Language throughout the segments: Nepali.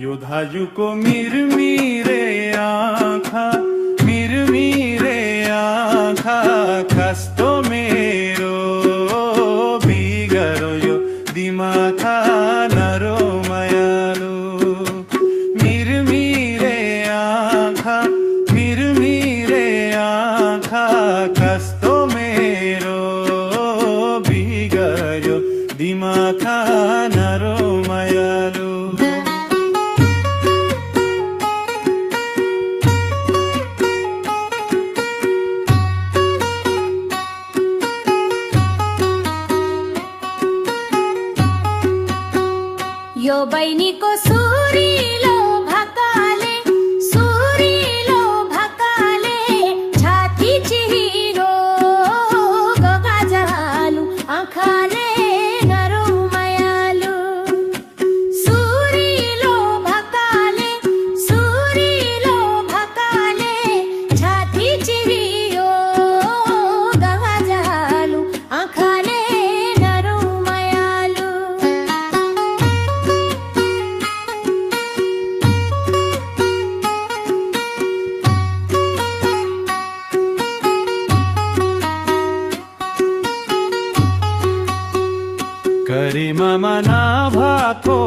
यो धाजुको मिरमिरे आँखा कस्तो मेरो बिगरो यो दिमाखा नरो मायालु मिरमिरे आँखा कस्तो मेरो बिगरो दिमाखा नरो मायालु यो बहिनीको सुरिलो भकाले छाती चिहिरो गगाजालु आँखाले नरो मायालु सुरिलो भकाले छाती चिहिरो गगाजालु आँखाले नरो मायालु गरिमामा नभएको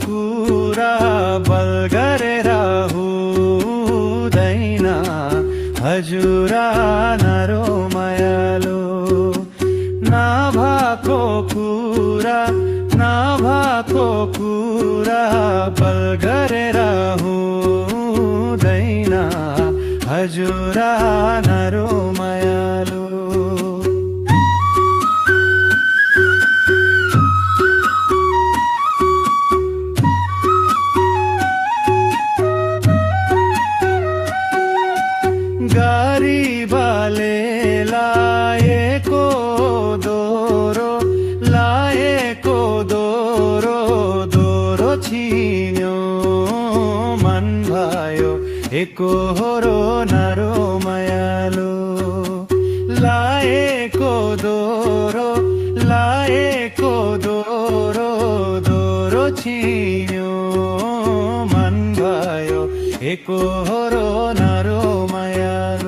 कुरा बल गरेर हुँदैन हजुर नरो मायालु नभएको कुरा बल गरेर हुँदैन हजुर नरो मायालु गरिबले लाएको दोरो छिन्यो मन भयो एकोहोरो नरो मायालु लाएको दोरो छिन्यो मन भयो एकोहोरो नरो मायालु